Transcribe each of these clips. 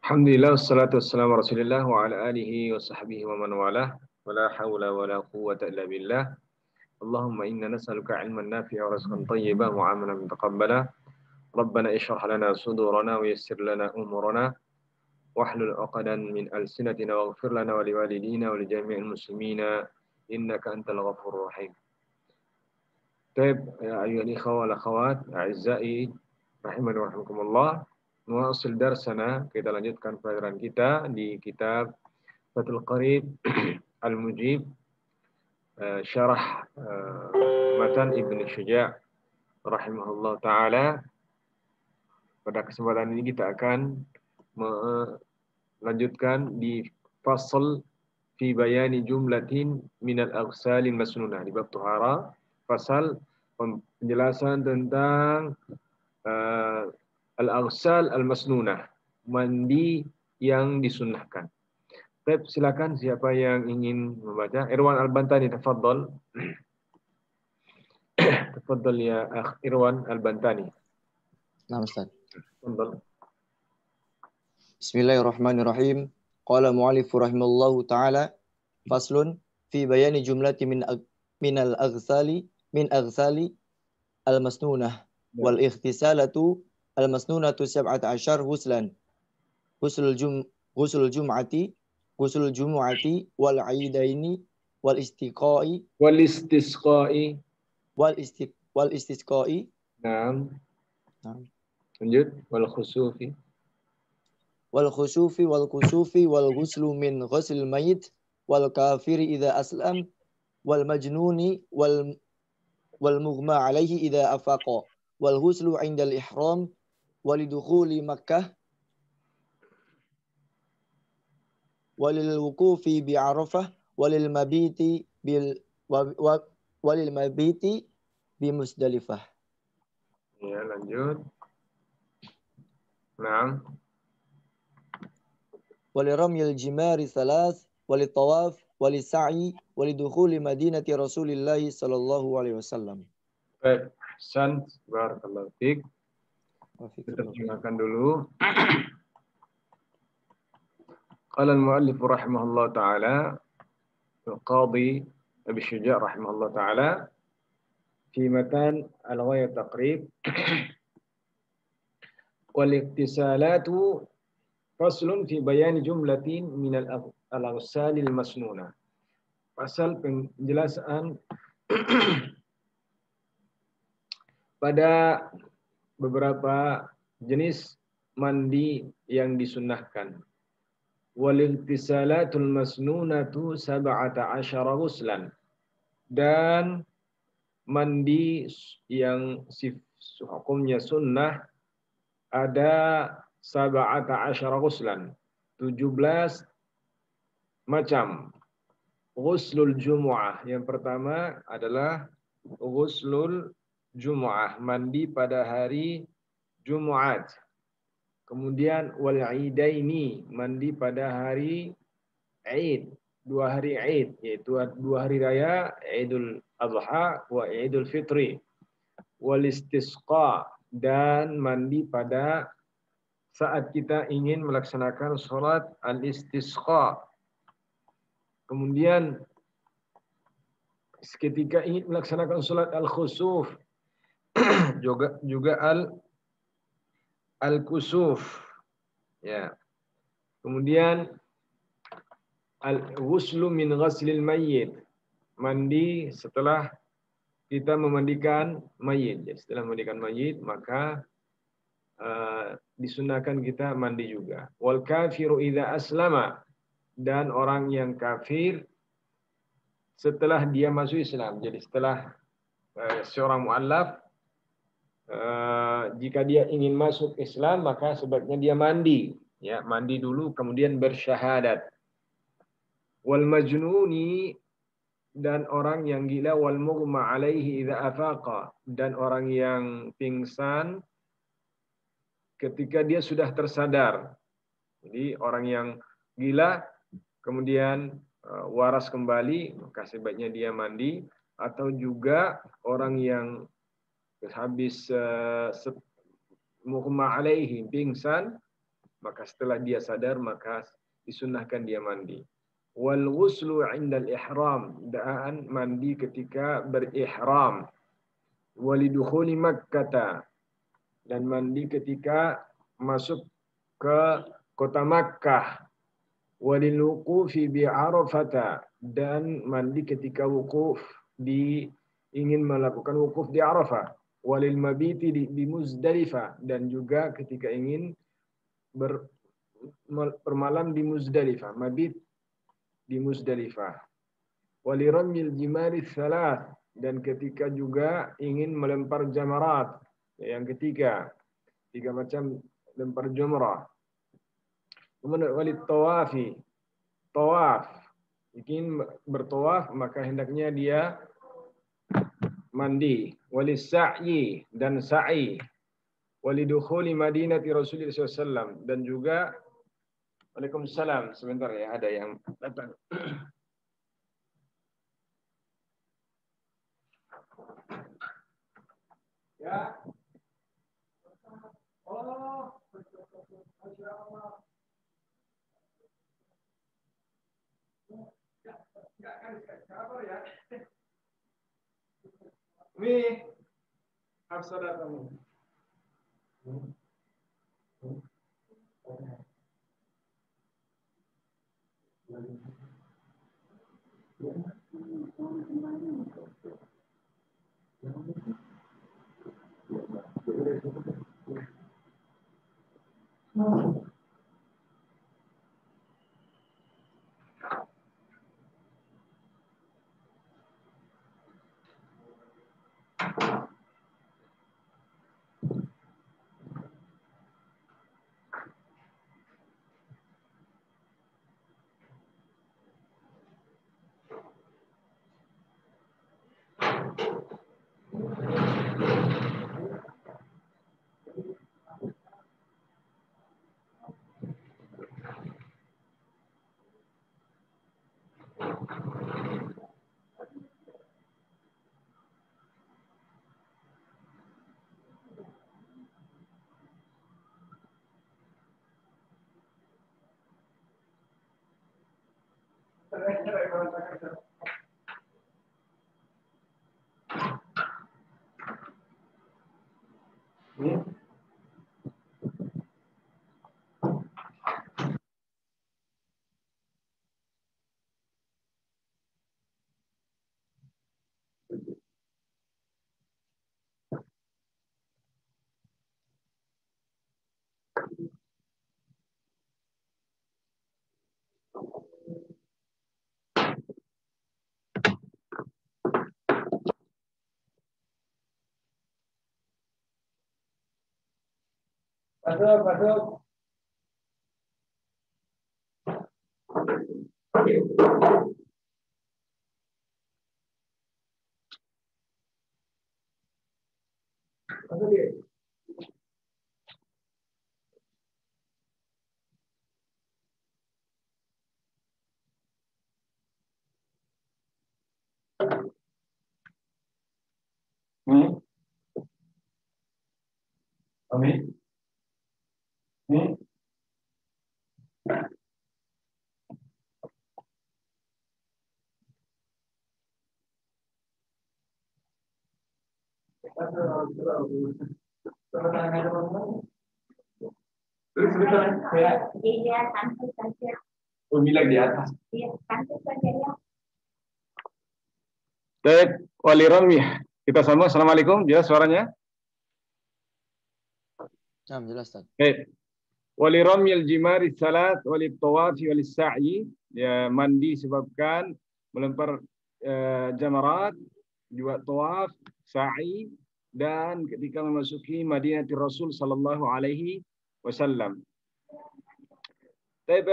Alhamdulillah, wassalatu wassalamu ala rasulillah wa ala alihi wa sahbihi wa man walah wa la hawla wa la quwwata illa billah. Allahumma inna nas'aluka ilman nafi'a wa rizqan tayyiban wa amalan mutaqabbala. Rabbana ishrah lana sudurana wa yassir lana umurana wahlul 'uqdadan min alsinatina waghfir lana wa liwalidina wa li jami'il muslimina innaka antal ghafurur rahim. Baik, ya ayyuhal ikhwah wal akhawat, a'izza'i rahimani wa rahimakumullah. Nuwasil darsana, kita lanjutkan pelajaran kita di kitab Fathul Qarib Al-Mujib, syarah matan Ibnu Syuja' rahimahullah ta'ala. Pada kesempatan ini kita akan melanjutkan di fasal fi bayani jumlatin minal aghsalil masnunah, di bab tuhara, fasal penjelasan tentang al-aghsal al-masnunah, mandi yang disunnahkan. Baik, silakan siapa yang ingin membaca. Irwan Al-Bantani, tafadhal. Tafadhal ya akh Irwan Al-Bantani. Nah, Ustaz. Tafadhal. Bismillahirrahmanirrahim. Qala mu'allif rahimallahu ta'ala faslun fi bayani jumlati min al-aghsali al-masnunah wal ikhtisalatu al-masnunatu 17 huslan. Huslul jum'ati wal aidaini wal istisqa'i. Naam. Lanjut. Wal khusufi wal kusufi wal ghuslu min ghuslil mayyit wal kafiri idza aslam wal majnuni wal mughma alaihi idza afaqa wal ghuslu 'inda al ihram walidukhuli Makkah walil wuqufi bi Arafah walil mabiti bi Musdalifah. Ya, lanjut. Naam. Waliramyil jimari salas walitawaf walisa'i walidukhuli madinati Rasulillah sallallahu alaihi wasallam. Baik, ahsan, barakallahu fiik. Kita terjemahkan dulu. Qala al-mu'allif rahimahullah ta'ala, al-qadhi Abi Syuja' rahimahullah ta'ala, fi matan al-ghayat taqrib, wal iktisalatu faslun fi bayani jumlatin min al-aghsalil masnunah. Pasal penjelasan pada beberapa jenis mandi yang disunnahkan. Wal iktisalatul masnunatu 17 ghuslan. Dan mandi yang hukumnya sunnah ada 17 ghuslan, 17 macam. Ghuslul Jumu'ah, yang pertama adalah Ghuslul Jumu'ah, mandi pada hari Jumat. Kemudian wal idaini, mandi pada hari Id, 2 hari Id, yaitu 2 hari raya, Idul Adha wa Idul Fitri. Wal istisqa, dan mandi pada saat kita ingin melaksanakan sholat al-istisqa. Kemudian ketika ingin melaksanakan sholat al-khusuf, juga al-kusuf. Ya. Kemudian al-ghuslu min ghaslil mayyit, mandi setelah kita memandikan mayit. Jadi setelah memandikan mayit, maka disunahkan kita mandi juga. Wal kafiru idza aslama, dan orang yang kafir setelah dia masuk Islam. Jadi setelah seorang mu'allaf, jika dia ingin masuk Islam, maka sebaiknya dia mandi. Ya, mandi dulu kemudian bersyahadat. Wal majnuni, dan orang yang gila, wal mughma alaihi idza afaqa, dan orang yang pingsan ketika dia sudah tersadar. Jadi orang yang gila kemudian waras kembali, maka sebaiknya dia mandi. Atau juga orang yang habis mughma alaihi, pingsan, maka setelah dia sadar maka disunnahkan dia mandi. Wal ghuslu 'indal ihram, dan mandi ketika berihram. Walidukhuli Makkah, dan mandi ketika masuk ke kota Makkah. Waliluqufi bi Arafah, dan mandi ketika wukuf ingin melakukan wukuf di Arafah. Walil mabiti di Muzdalifah, dan juga ketika ingin bermalam di Muzdalifah, mabit di Muzdalifah. Waliramyil jimari thalath, dan ketika juga ingin melempar jamarat, yang ketiga, 3 macam lempar jumrah. Kemudian walit tawafi, tawaf, ingin bertawaf maka hendaknya dia mandi. Walis sa'yi, dan sa'i. Walidukhuli madinati Rasulullah SAW, dan juga Waalaikumsalam. Sebentar ya, ada yang datang. Ya. Oh, Masya Allah. Enggak kan, kabar ya. Mi, Hafsah datang. Masuk. Amin. Terus sebentar saya. Iya, santai saja. Bilang di atas. Iya, santai saja ya. Baik, wali Rami. Kita sama. Assalamualaikum. Jelas suaranya? Jelas, Ustaz. Baik. Wali Ramil jimari salat, wali tawafi, wali sa'yi. Ya, mandi sebabkan melempar jamarat, juga tawaf, sa'i, dan ketika memasuki Madinah Rasul sallallahu alaihi wasallam. Baik,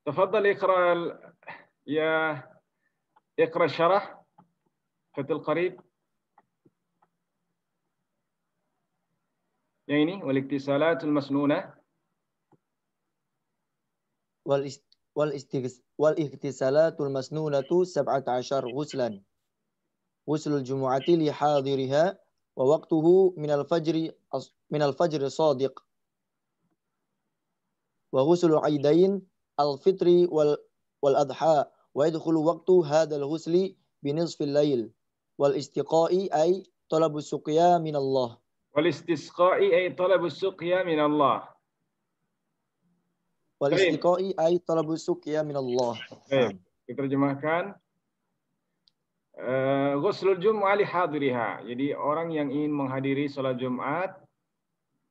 تفضل اقرأ اقرأ الشرح فتح القريب. Yang ini waliktisalatul masnunah. والاغتسالات المسنونة 17 غسلا غسل الجمعة لحاضرها wa waqtuhu minal fajri shadiq wa ghuslu aidain al-fitri wal adha wa yadkhulu waqtu hadzal ghusli bi nisfil lail wal istiqa'i ay talabus suqya min Allah. Wal istisqa'i ay talabus suqya min Allah. Wal istiqa'i ay talabus suqya min Allah. Baik, diterjemahkan. Ghuslul Jum'ah li hadiriha. Jadi orang yang ingin menghadiri salat Jumat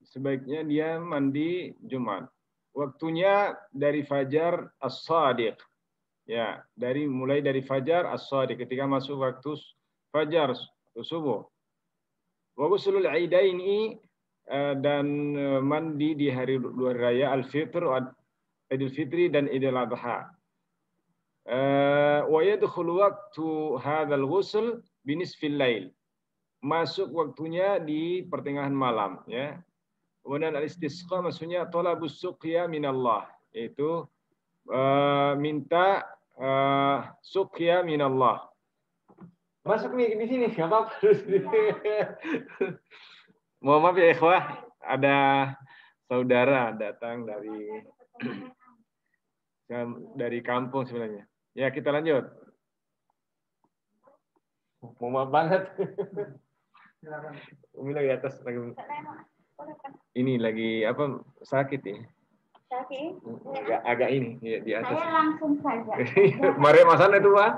sebaiknya dia mandi Jumat. Waktunya dari fajar as-shadiq. Ya, mulai dari fajar as-shadiq ketika masuk waktu fajar subuh. Wa ghuslul aidaini dan mandi di hari dua raya al-fitr, Idul Fitri dan Idul Adha. Wa yadkhulu waqtu hadzal ghusl binisfil lail. Masuk waktunya di pertengahan malam, ya. Kemudian al-istisqa maksudnya talabus suqya min Allah, yaitu minta suqya min Allah. Masuk nih di sini, enggak apa-apa. Mohon maaf ya ikhwah, ada saudara datang dari kampung sebenarnya. Ya, kita lanjut. Mau maaf banget. Umi lagi atas lagi. Ini lagi apa sakit ya? Sakit? Agak ini ya, di atas. Saya langsung saja. Mari masana itu, Pak.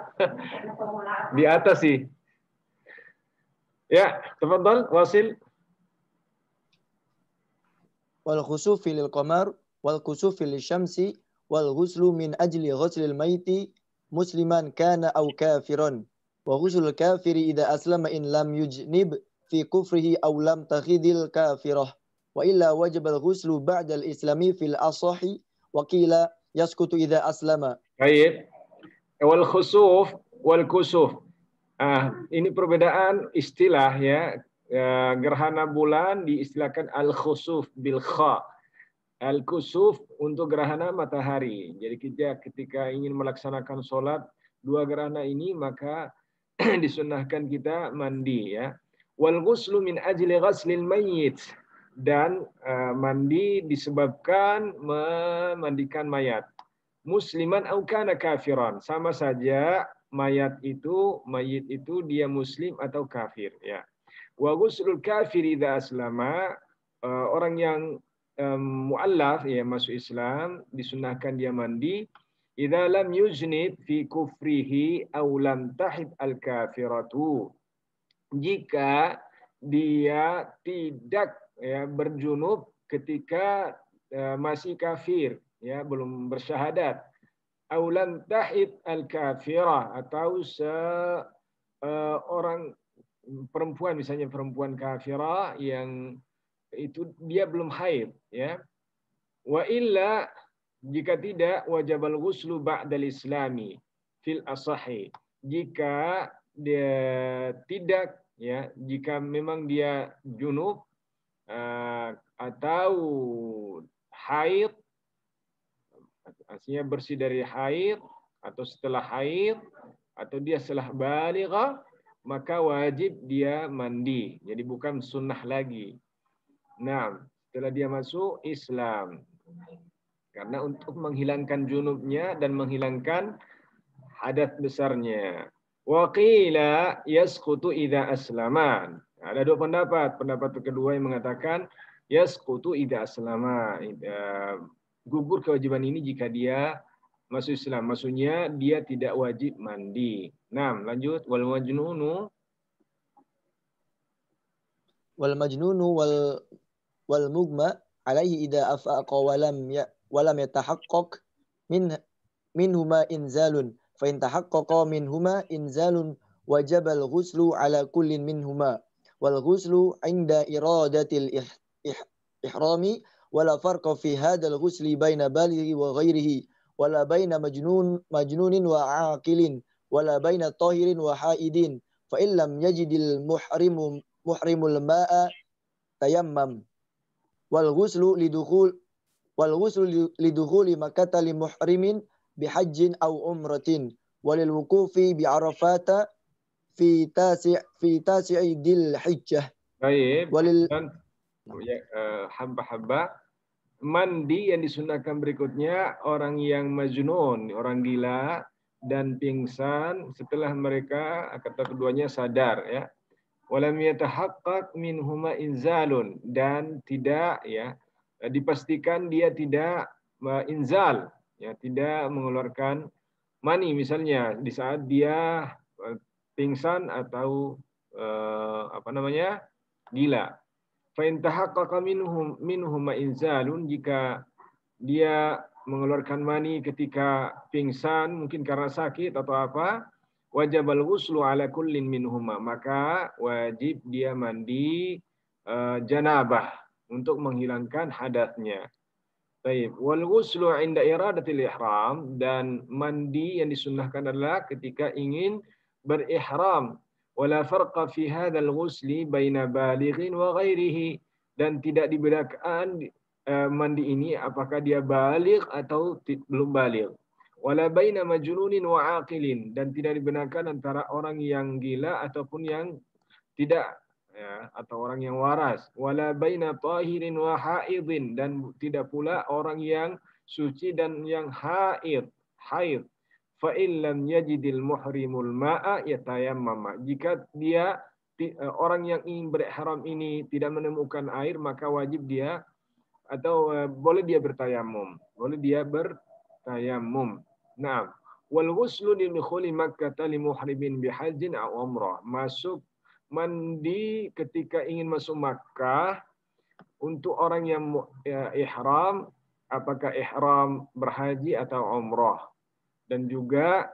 Di atas sih. Ya, tafadhal wasil. Wal khusufi lil qamar wal kusufi lil syamsi wal ghuslu min ajli ghuslil maiti musliman kana aw kafiran wa ghuslul kafiri idza aslama in lam yujnib fi kufrihi aw lam takhidil kafirah wa illa wajaba al-ghuslu ba'da al-islami fil asahi wa qila yaskutu idza aslama. Baik. Wal khusuf wal kusuf. Ini perbedaan istilah ya. Gerhana bulan diistilahkan al-khusuf bil kha. Al-kusuf untuk gerhana matahari. Jadi ketika ingin melaksanakan sholat dua gerhana ini maka disunnahkan kita mandi ya. Wal ghuslu min ajli ghaslil mayyit, dan mandi disebabkan memandikan mayat. Musliman au kana kafiran, sama saja mayit itu dia muslim atau kafir ya. Wa ghuslul kafir idza aslama, orang yang muallaf ya masuk Islam disunnahkan dia mandi idza lam yuznib fi kufrihi aw lam tahid al kafiratu, jika dia tidak ya berjunub ketika masih kafir ya belum bersyahadat, aw lam tahid al kafirah, atau orang perempuan misalnya perempuan kafirah yang itu dia belum haid ya. Wa illa, jika tidak, wajibal ghuslu ba'dal islami fil asahi, jika dia tidak ya, jika memang dia junub atau haid, artinya bersih dari haid atau setelah haid atau dia setelah balighah, maka wajib dia mandi. Jadi bukan sunnah lagi. Nah, setelah dia masuk Islam. Karena untuk menghilangkan junubnya dan menghilangkan hadas besarnya. Wa qila yasqutu idza aslaman. Ada dua pendapat. Pendapat kedua yang mengatakan yasqutu idza aslama. Gugur kewajiban ini jika dia masuk Islam. Maksudnya dia tidak wajib mandi. Nah, lanjut. Wal majnunu wal mugma alaihi idza afaqa wa lam yatahaqqaq minhuma inzalun fa in tahaqqaqa minhuma inzalun wajaba al-ghuslu ala kullin minhuma wal ghuslu 'inda iradatil ihrami wala farqa fi hadzal ghusli baina balighi wa ghairihi wala baina majnunin wa 'aqilin wala baina tahirin wa haidin fa in lam yajidil muhrimul ma'a tayammam wal ghuslu lidukhuli makkah li muhrimin bihajjin aw umratin walil wuqufi bi arafata fi tasi'i dil hijjah Baik. Walil Dan ya, hamba-hamba mandi yang disunahkan berikutnya orang yang majnun, orang gila dan pingsan setelah mereka kata keduanya sadar ya. Walam yatahaqqaq minhuma inzalun dan tidak ya dipastikan dia tidak inzal ya tidak mengeluarkan mani misalnya di saat dia pingsan atau apa namanya gila. Fa in tahaqqaqa minhuma inzalun jika dia mengeluarkan mani ketika pingsan mungkin karena sakit atau apa wajib al-ghuslu ala kullin minhuma maka wajib dia mandi janabah untuk menghilangkan hadatnya. Baik, wal ghuslu 'inda iradatil ihram dan mandi yang disunnahkan adalah ketika ingin berihram. Wala farqa fi hadzal ghusli baina balighin wa ghairihi dan tidak dibedakan mandi ini apakah dia baligh atau belum baligh. Wala baina majnunin wa aqilin dan tidak dibenarkan antara orang yang gila ataupun yang tidak ya, atau orang yang waras. Wala baina tahirin wa haidin dan tidak pula orang yang suci dan yang haid. Fa in lam yajidil muhrimul ma'a yatayammama. Jika dia orang yang ingin berihram ini tidak menemukan air maka wajib dia atau boleh dia bertayamum. Boleh dia bertayamum. Nah, wal ghuslu li dukhuli Makkah li muhrimin bihajjin aw umrah. Masuk mandi ketika ingin masuk Makkah untuk orang yang ihram, apakah ihram berhaji atau umrah. Dan juga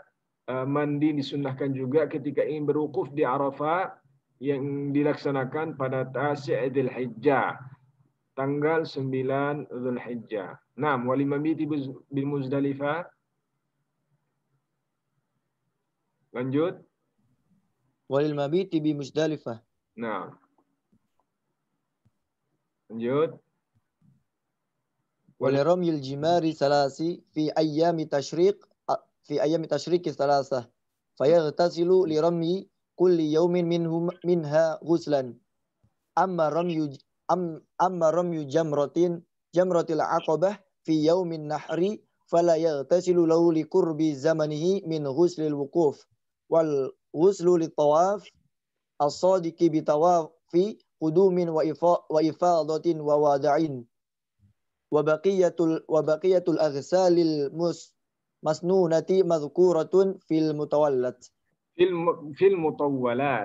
mandi disunnahkan juga ketika ingin berwukuf di Arafah yang dilaksanakan pada Tasi' Dzulhijjah, tanggal 9 Dzulhijjah. Naam, wal mabiti bil Muzdalifah. Lanjut. walil mabiti bi Muzdalifah. Nah. Lanjut. Waliramyil jimari salasi fi ayyami tashriqi salasah. Fayaghtasilu liramyi kulli yawmin minha ghuslan. Amma ramyu jamratil aqabah fi yawmin nahri fala yaghtasilu lahu liqurbi zamanihi min ghuslil wuquf. Wal ghuslu litawaf as-sadiqi bitawafi qudumin wa ifadatin wa wada'in wa baqiyatul aghsalil masnunati madhkuratun fil mutawallat fil mutawwalat.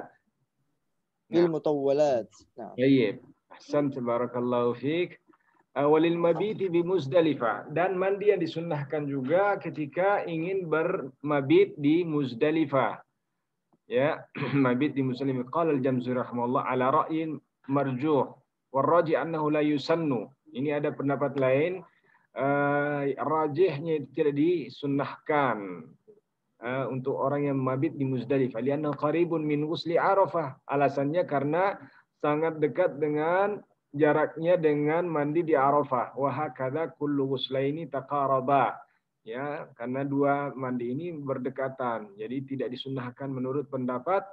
Nah. Baik. Ahsan, tabarakallahu fiik. Walil mabiti bi Muzdalifah dan mandi yang disunnahkan juga ketika ingin bermabit di Muzdalifah. Ya, mabit di Muzdalifah. Qala al-Jamzuri rahimahullah ala ra'yin marjuh warraji annahu la yusannu. Ini ada pendapat lain rajihnya itu tidak disunnahkan untuk orang yang mabit di Muzdalifah lianna qaribun min ghusli Arafah. Alasannya karena sangat dekat dengan jaraknya dengan mandi di Arafah. Wa hakadha kullu ghuslaini taqaraba. Ya, karena dua mandi ini berdekatan. Jadi tidak disunnahkan menurut pendapat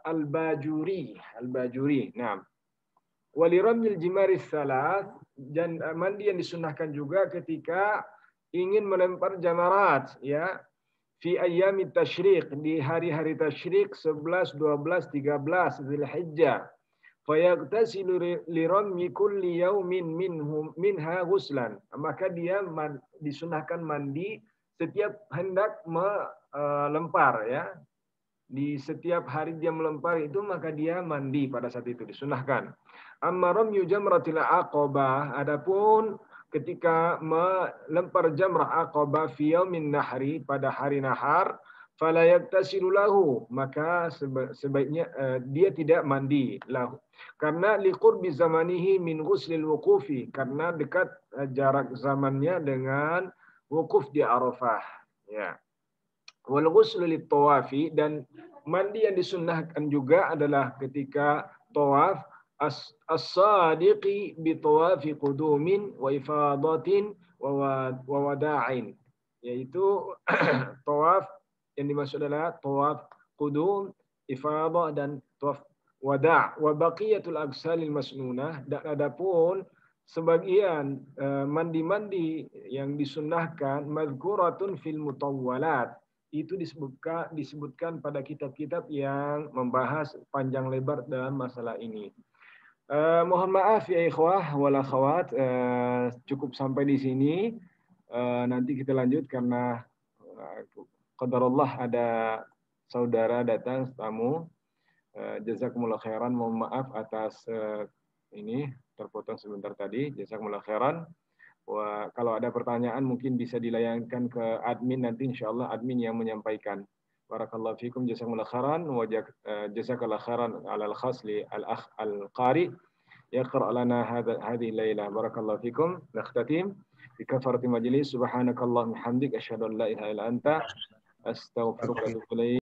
Al-Bajuri. Nah, waliramyil jimari salat dan mandi yang disunnahkan juga ketika ingin melempar jamarat ya fi ayyami tasyriq di hari-hari tasyriq 11, 12, 13 Dzulhijjah. Fayaghtasilu liramyi kulli yaumin minha ghuslan. Maka dia disunahkan mandi setiap hendak melempar ya. Di setiap hari dia melempar itu maka dia mandi pada saat itu disunahkan. Amma ramyu jamratil aqabah, adapun ketika melempar jamrah aqabah fi yaumin nahri pada hari nahar fala yaktasilu lahu, maka sebaiknya dia tidak mandi lahu karena liqurbi zamanihi min ghuslil wuqufi, karena dekat jarak zamannya dengan wukuf di Arafah ya. Wal ghuslu lit tawafi dan mandi yang disunnahkan juga adalah ketika tawaf as-sadiqi bi tawafi qudumin wa ifadatin wa wada'in, yaitu tawaf yang dimaksud adalah tawaf qudum, ifadah dan tawaf wada' wa baqiyatul agsalil masnunah, dan adapun sebagian mandi-mandi yang disunnahkan mazkuratun fil mutawwalat, itu disebutkan pada kitab-kitab yang membahas panjang lebar dalam masalah ini. Mohon maaf ya ikhwah wal akhwat, cukup sampai di sini. Nanti kita lanjut karena qadarullah ada saudara datang tamu. Jazakumullah khairan, mohon maaf atas ini terpotong sebentar tadi. Jazakumullah khairan. Wah, kalau ada pertanyaan mungkin bisa dilayangkan ke admin, nanti insyaallah admin yang menyampaikan. Barakallahu fikum, jazakumullah khairan wa jazakallahu khairan alal khasli al-akh al-qari yaqra lana hadhihi al-laila. Barakallahu fikum. Nakhtatim bi kafarati majlis. Subhanakallahumma hamdik asyhadu an la ilaha illa anta astaghfiruka wa atubu ilaik.